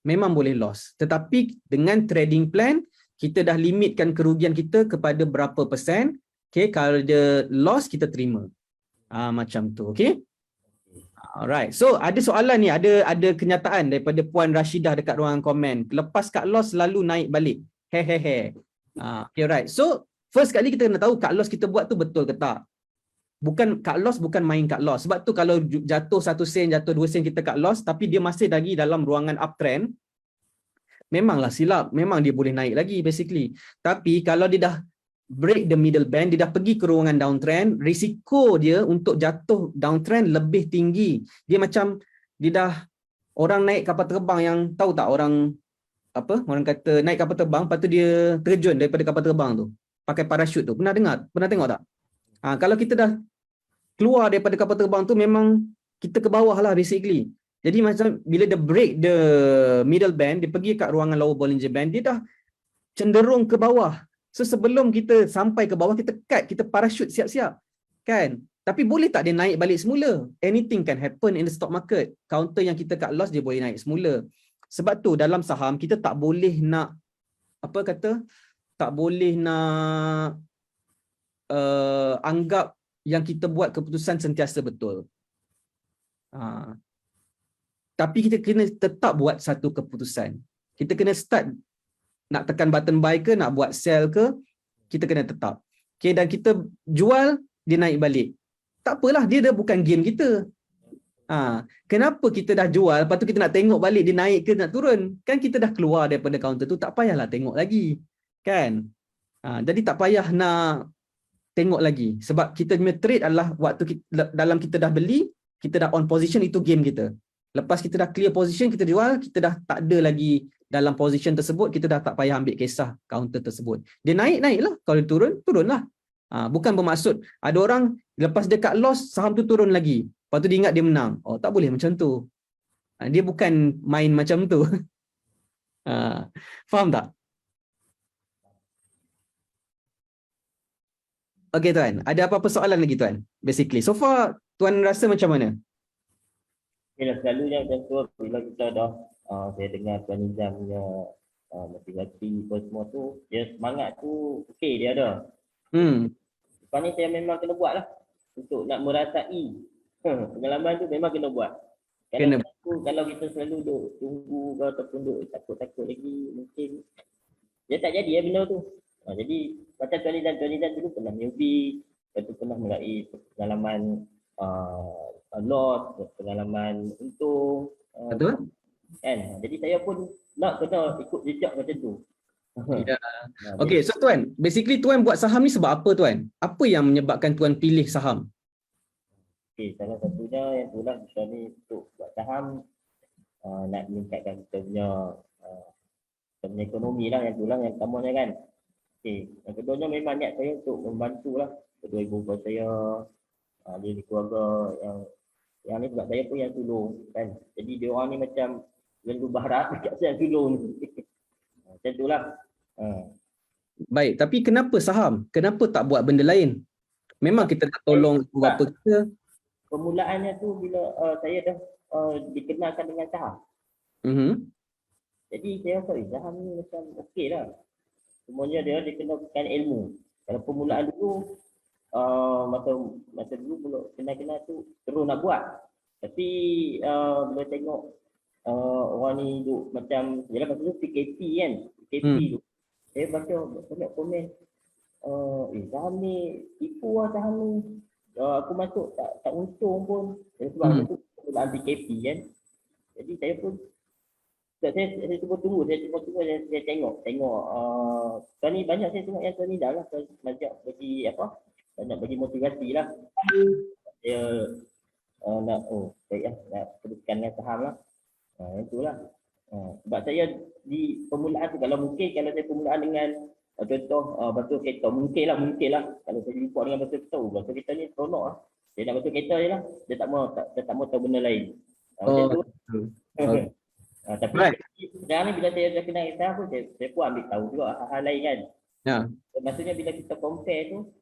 Speaker 1: Memang boleh loss. Tetapi dengan trading plan kita dah limitkan kerugian kita kepada berapa persen. Okay, kalau dia loss kita terima. Macam tu, okay? Alright. So ada soalan ni, ada kenyataan daripada Puan Rashidah dekat ruangan komen. Lepas cut loss selalu naik balik. Hehehe. Okay, right. So first kali kita kena tahu cut loss kita buat tu betul ke tak. Bukan cut loss, bukan main cut loss. Sebab tu kalau jatuh 1 sen, jatuh 2 sen kita cut loss tapi dia masih lagi dalam ruangan uptrend, memanglah silap. Memang dia boleh naik lagi basically. Tapi kalau dia dah break the middle band, dia dah pergi ke ruangan downtrend, risiko dia untuk jatuh downtrend lebih tinggi. Dia macam dia dah orang naik kapal terbang yang tahu tak orang kata naik kapal terbang lepas tu dia terjun daripada kapal terbang tu pakai parachute tu. Pernah dengar? Pernah tengok tak? Kalau kita dah keluar daripada kapal terbang tu memang kita ke bawah lah basically. Jadi macam bila dia break the middle band, dia pergi kat ruangan lower Bollinger Band, dia dah cenderung ke bawah. So sebelum kita sampai ke bawah, kita cut, kita parachute siap-siap. Kan? Tapi boleh tak dia naik balik semula? Anything can happen in the stock market. Counter yang kita cut loss, dia boleh naik semula. Sebab tu dalam saham, kita tak boleh nak, tak boleh nak anggap yang kita buat keputusan sentiasa betul. Tapi kita kena tetap buat satu keputusan. Kita kena start nak tekan button buy ke, nak buat sell ke, kita kena tetap. Okay, dan kita jual, dia naik balik. Tak apalah, dia dah bukan game kita. Kenapa kita dah jual, lepas tu kita nak tengok balik dia naik ke nak turun? Kan kita dah keluar daripada kaunter tu, tak payahlah tengok lagi. Kan? Jadi tak payah nak tengok lagi. Sebab kita punya trade adalah waktu dalam kita dah beli, kita dah on position, itu game kita. Lepas kita dah clear position, kita jual, kita dah tak ada lagi dalam position tersebut, kita dah tak payah ambil kisah counter tersebut. Dia naik-naiklah, kalau dia turun, turunlah. Bukan bermaksud, ada orang lepas dia cut loss, saham tu turun lagi. Lepas tu dia ingat dia menang. Oh, tak boleh macam tu. Dia bukan main macam tu. Faham tak? Okey tuan, ada apa-apa soalan lagi tuan? Basically, so far tuan rasa macam mana?
Speaker 2: Yalah, selalunya macam tu bila kita dah saya dengar Tuan Nizam punya motivasi semua tu, dia semangat tu okey dia ada. Lepas ni saya memang kena buat lah untuk nak merasai pengalaman tu, memang kena buat. Kalau kita selalu duk tunggu ke ataupun duk takut-takut lagi, mungkin dia tak jadi benda tu. Jadi macam Tuan Nizam dulu pernah newbie, lepas tu pernah meraih pengalaman loss, pengalaman untung.
Speaker 1: Betul?
Speaker 2: Kan? Jadi saya pun nak kena ikut jejak macam tu.
Speaker 1: Ya. Okey, so tuan, basically tuan buat saham ni sebab apa tuan? Apa yang menyebabkan tuan pilih saham?
Speaker 2: Okey, salah satunya yang itulah ni untuk buat saham nak meningkatkan kita punya ekonomi lah, yang itulah yang pertamanya kan. Okay. Yang keduanya memang niat saya untuk membantu lah kedua ibu bapa saya, di keluarga yang ni sebab saya pun yang tolong kan. Jadi dia orang ni macam lalu berharap dekat saya yang tolong ni. Macam itulah.
Speaker 1: Baik, tapi kenapa saham? Kenapa tak buat benda lain? Memang kita nak tolong ibu bapa kita.
Speaker 2: Permulaannya tu bila saya dah dikenalkan dengan saham. Jadi saya rasa saham ni macam okey lah. Semuanya dia dikenakan ilmu. Kalau permulaan dulu masa dulu belum kenal-kenal tu terus nak buat. Tapi bila tengok orang ni duk macam yalah masa tu PKP kan. PKP tu. Saya baca banyak komen saham ni tipu lah saham ni. Aku masuk tak untung pun. Sebab tu permulaan PKP kan. Jadi saya pun saya cuba tunggu, saya tengok tuan ni banyak saya tengok yang tuan ni dah lah banyak bagi banyak bagi motivasi lah. Saya nak baik lah, nak teruskan dengan saham lah. Itulah. Sebab saya di permulaan tu kalau saya permulaan dengan contoh batu kereta, mungkin lah kalau saya jumpa dengan batu kereta ni seronok lah. Saya nak batu kereta je lah, dia tak mau tahu benda lain. Macam tu. Tapi sekarang ni bila saya dah kenal saham pun saya pun ambil tahu juga hal-hal lain kan. Maksudnya bila kita compare tu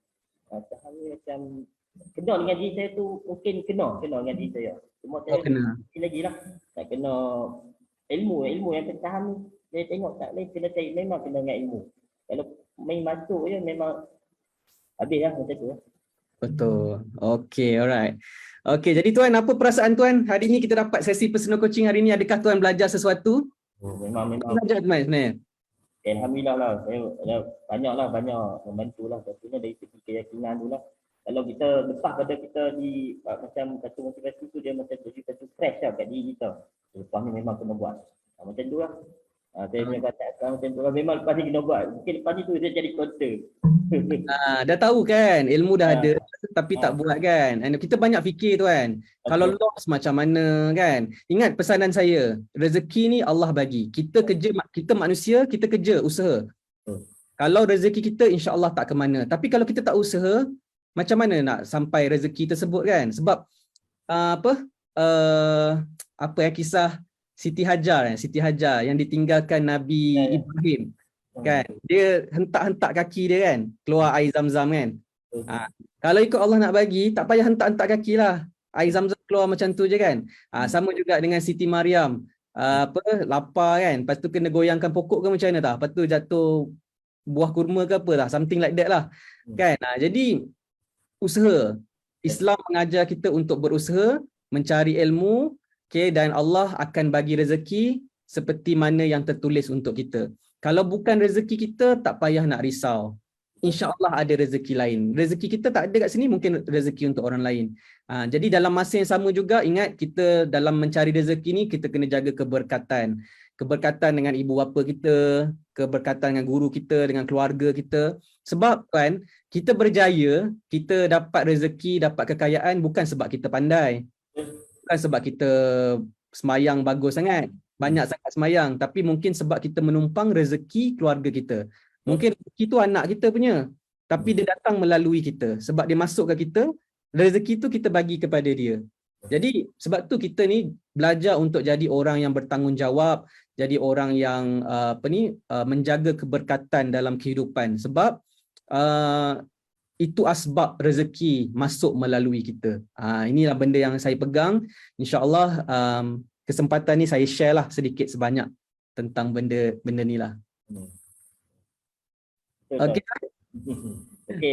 Speaker 2: saham ni macam kena dengan diri saya tu, mungkin kena dengan diri saya. Cuma saya lagi lah nak kena ilmu yang saham ni saya tengok tak lain, kena cari, memang kena dengan ilmu. Kalau main masuk je memang habis lah macam tu lah.
Speaker 1: Betul. Okay, alright. Okay, jadi tuan, apa perasaan tuan? Hari ni kita dapat sesi personal coaching hari ni. Adakah tuan belajar sesuatu?
Speaker 2: Memang.
Speaker 1: Belajar tuan sebenarnya?
Speaker 2: Alhamdulillah lah. Saya banyak membantu lah. Tentunya dari segi keyakinan tu lah. Kalau kita lepas pada kita di macam satu motivasi tu, dia macam jadi satu fresh lah kat diri kita. Lepas ni memang kena buat. Macam tu lah. Saya punya kata sekarang macam tu lah. Memang lepas ni kena buat. Mungkin lepas ni tu dia jadi counter.
Speaker 1: Dah tahu kan, ilmu dah ada tapi tak buat kan. And kita banyak fikir tuan. Kalau loss macam mana kan. Ingat pesanan saya, rezeki ni Allah bagi. Kita manusia, kita kerja, usaha. Kalau rezeki kita insya-Allah tak ke mana. Tapi kalau kita tak usaha, macam mana nak sampai rezeki tersebut kan? Sebab kisah Siti Hajar yang ditinggalkan Nabi Ibrahim. Kan, dia hentak-hentak kaki dia kan, keluar air Zam-Zam kan. Kalau ikut Allah nak bagi, tak payah hentak-hentak kaki lah, air Zam-Zam keluar macam tu je kan. Sama juga dengan Siti Maryam, lapar kan, lepas tu kena goyangkan pokok ke macam mana tak, lepas tu jatuh buah kurma ke apa lah, something like that lah kan. Jadi usaha, Islam mengajar kita untuk berusaha, mencari ilmu, dan Allah akan bagi rezeki seperti mana yang tertulis untuk kita. Kalau bukan rezeki kita, tak payah nak risau. InsyaAllah ada rezeki lain. Rezeki kita tak ada kat sini, mungkin rezeki untuk orang lain. Jadi dalam masa yang sama juga, ingat kita dalam mencari rezeki ni, kita kena jaga keberkatan. Keberkatan dengan ibu bapa kita, keberkatan dengan guru kita, dengan keluarga kita. Sebab kan, kita berjaya, kita dapat rezeki, dapat kekayaan bukan sebab kita pandai. Bukan sebab kita semayang bagus sangat, banyak sangat semayang, tapi mungkin sebab kita menumpang rezeki keluarga kita. Mungkin rezeki tu anak kita punya, tapi dia datang melalui kita. Sebab dia masuk ke kita, rezeki tu kita bagi kepada dia. Jadi sebab tu kita ni belajar untuk jadi orang yang bertanggungjawab, jadi orang yang menjaga keberkatan dalam kehidupan. Sebab itu asbab rezeki masuk melalui kita. Inilah benda yang saya pegang. InsyaAllah kesempatan ni saya share lah sedikit sebanyak tentang benda ni lah. Okay tuan. Okay,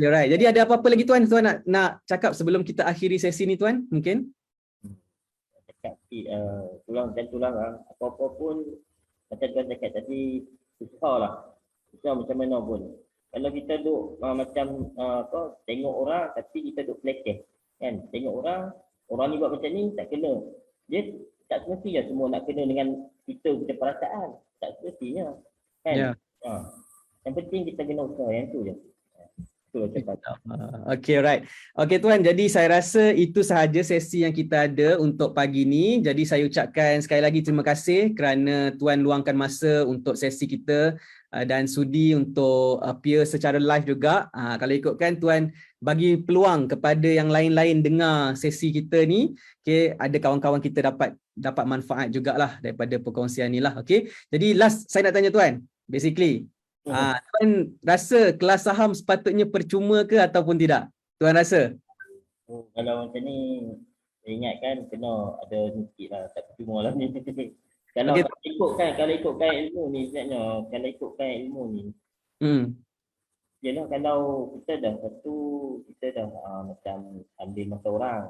Speaker 1: alright. Jadi ada apa-apa lagi tuan nak cakap sebelum kita akhiri sesi ni tuan? Mungkin?
Speaker 2: Cakap tulang lah. Apa-apa pun macam tuan cakap tadi, susah lah. Susah macam mana pun. Kalau kita duk macam tengok orang tapi kita duk pelekeh kan, tengok orang ni buat macam ni tak kena, dia tak semestinya semua nak kena dengan kita punya perasaan, tak semestinya kan. Yang penting kita kena usaha, yang tu je. Itulah cepat.
Speaker 1: Okay, right. Okay Tuan, jadi saya rasa itu sahaja sesi yang kita ada untuk pagi ni. Jadi saya ucapkan sekali lagi terima kasih kerana Tuan luangkan masa untuk sesi kita dan sudi untuk appear secara live juga. Kalau ikutkan Tuan bagi peluang kepada yang lain-lain dengar sesi kita ni, okay, ada kawan-kawan kita dapat manfaat jugalah daripada perkongsian ni lah. Okay, jadi last saya nak tanya Tuan, basically Tuan rasa kelas saham sepatutnya percuma ke ataupun tidak? Tuan rasa?
Speaker 2: Kalau macam ni, saya ingat kan kena ada sikit lah, tak percuma lah ni. Kalau ikutkan ilmu ni sebenarnya, kalau ikutkan ilmu ni, yelah kalau kita dah macam ambil masa orang,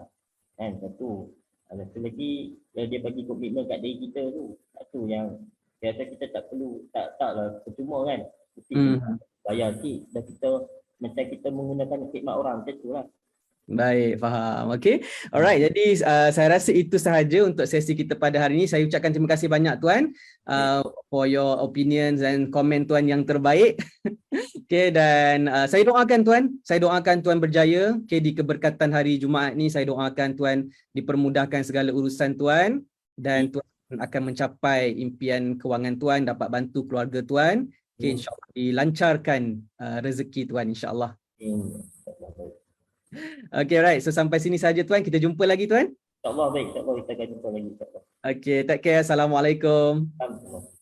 Speaker 2: kan satu. Satu lagi, dia bagi komitmen kat diri kita tu, satu yang biasa kita tak perlu, taklah percuma kan. Kita bayar sikit, dah kita macam kita menggunakan khidmat orang, macam tu lah.
Speaker 1: Baik, faham. Okay. Alright, jadi saya rasa itu sahaja untuk sesi kita pada hari ini. Saya ucapkan terima kasih banyak Tuan for your opinions dan komen Tuan yang terbaik. Okay, dan saya doakan Tuan berjaya. Okay, di keberkatan hari Jumaat ni, saya doakan Tuan dipermudahkan segala urusan Tuan dan Tuan akan mencapai impian kewangan Tuan, dapat bantu keluarga Tuan. Okay, insyaAllah dilancarkan rezeki Tuan, insyaAllah. Okay, right. So sampai sini saja Tuan. Kita jumpa lagi Tuan.
Speaker 2: InsyaAllah baik. InsyaAllah kita akan jumpa lagi.
Speaker 1: Okay, take care. Assalamualaikum.
Speaker 2: Assalamualaikum.